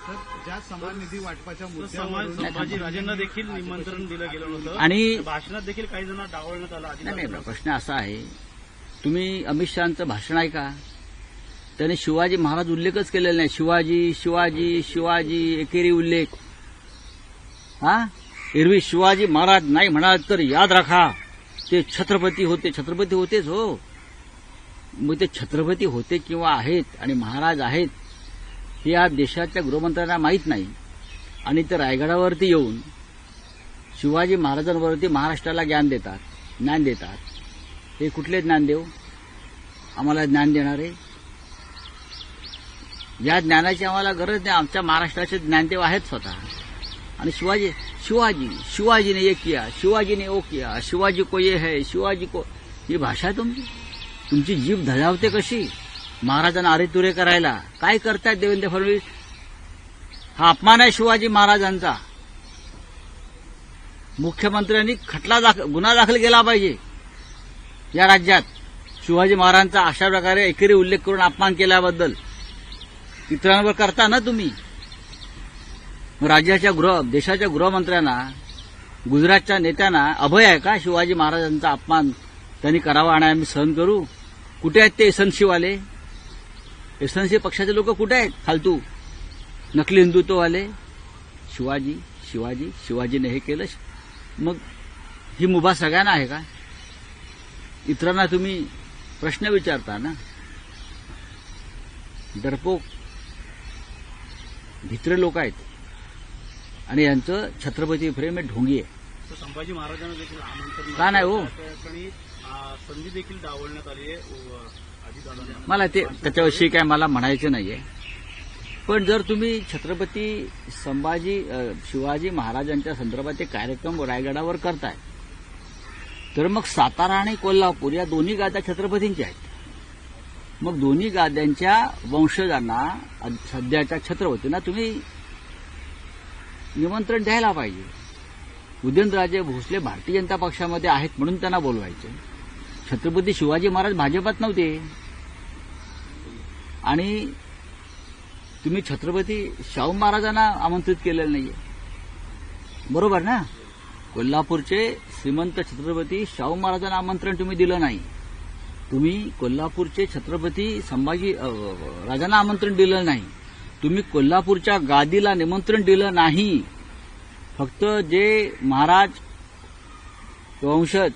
तर ज्या समान निधी वाटपाच्या मुद्द्यावरून संभाजीराजेंना देखील निमंत्रण दिलं गेलं होतं आणि भाषणात देखील काही जण डावलण्यात आलं. नाही, प्रश्न असा आहे, तुम्ही अमित शहाचं भाषण आहे का? त्याने शिवाजी महाराज उल्लेखच केलेला नाही. शिवाजी शिवाजी शिवाजी एकेरी उल्लेख. एरवी शिवाजी महाराज नाही म्हणाल तर याद राखा ते छत्रपती होते. छत्रपती होतेच हो. मग ते छत्रपती होते किंवा आहेत आणि महाराज आहेत हे या देशाच्या गृहमंत्र्यांना माहीत नाही. आणि ते रायगडावरती येऊन शिवाजी महाराजांवरती महाराष्ट्राला ज्ञान देतात. हे कुठले ज्ञानदेव आम्हाला ज्ञान देणारे? या ज्ञानाची आम्हाला गरज नाही. आमच्या महाराष्ट्राचे ज्ञानदेव आहेत स्वतः. आणि शिवाजी ने ये किया, शिवाजी ने वो किया, शिवाजी को ये है, शिवाजी को, ही भाषा तुमची जीभ धजावते कशी महाराजांना अरेतुरे करायला? काय करतायत देवेंद्र फडणवीस? हा अपमान आहे शिवाजी महाराजांचा. मुख्यमंत्र्यांनी गुन्हा दाखल केला पाहिजे या राज्यात. शिवाजी महाराजांचा अशा प्रकारे एकेरी उल्लेख करून अपमान केल्याबद्दल इतरांवर करता ना तुम्ही. देशाच्या गृहमंत्र्यांना, गुजरातच्या नेत्यांना अभय आहे का शिवाजी महाराजांचा अपमान त्यांनी करावा आणि आम्ही सहन करू? कुठे आहेत ते एसएनसीवाले? एसएनसी पक्षाचे लोक कुठे आहेत? फालतू नकली हिंदुत्ववाले. शिवाजीने हे केलं. मग ही मुभा सगळ्यांना आहे का? इतरांना तुम्ही प्रश्न विचारता ना. डरपोक भित्रे लोक आहेत आणि यांचं छत्रपती प्रेम हे ढोंगी आहे. संभाजी महाराजांना देखील आमंत्रण का नाही हो? संधी देखील डावलण्यात आली आहे. मला त्याच्याविषयी काय मला म्हणायचं नाहीये. पण जर तुम्ही छत्रपती शिवाजी महाराजांच्या संदर्भात एक कार्यक्रम रायगडावर करताय तर मग सातारा आणि कोल्हापूर या दोन्ही गाद्या छत्रपतींच्या आहेत. मग दोन्ही गाद्यांच्या वंशजांना सध्याच्या छत्रपतींना तुम्ही निमंत्रण द्यायला पाहिजे. उदयनराजे भोसले भारतीय जनता पक्षामध्ये आहेत म्हणून त्यांना बोलवायचे. छत्रपती शिवाजी महाराज भाजपात नव्हते. आणि तुम्ही छत्रपती शाहू महाराजांना आमंत्रित केलेलं नाहीये. बरोबर ना? कोल्हापूरचे श्रीमंत छत्रपती शाहू महाराजांना आमंत्रण तुम्ही दिलं नाही. तुम्ही कोल्हापूरचे छत्रपती संभाजी राजांना आमंत्रण दिलं नाही. तुम्ही कोल्हापूरच्या गादीला निमंत्रण दिलं नाही. फक्त जे महाराज वंशज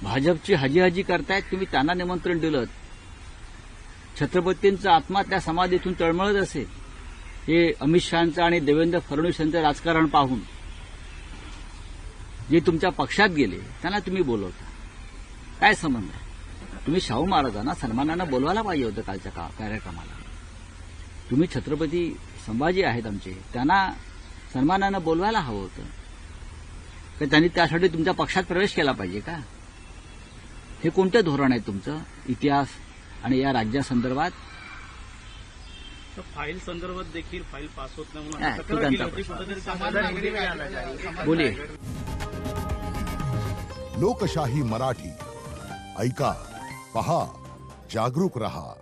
भाजपची हजी करतायत तुम्ही त्यांना निमंत्रण दिलं. छत्रपतींचा आत्मा त्या समाधीतून तळमळत असेल. हे अमित शहांचं आणि देवेंद्र फडणवीस यांचं राजकारण पाहून जे तुमच्या पक्षात गेले त्यांना तुम्ही बोलवता. काय संबंध आहे? तुम्ही शाहू महाराजांना सन्मानानं बोलवायला पाहिजे होतं कालच्या कार्यक्रमाला. तुम्ही छत्रपती संभाजी आहेत आमचे, त्यांना सन्मानानं बोलवायला हवं होतं. तर त्यांनी त्यासाठी तुमच्या पक्षात प्रवेश केला पाहिजे का? हे कोणतं धोरण आहे तुमचं इतिहास आणि या राज्यासंदर्भात? फाईल संदर्भात देखील फाईल पास होत नाही बोलिये. लोकशाही मराठी ऐका, पहा, जागरूक रहा.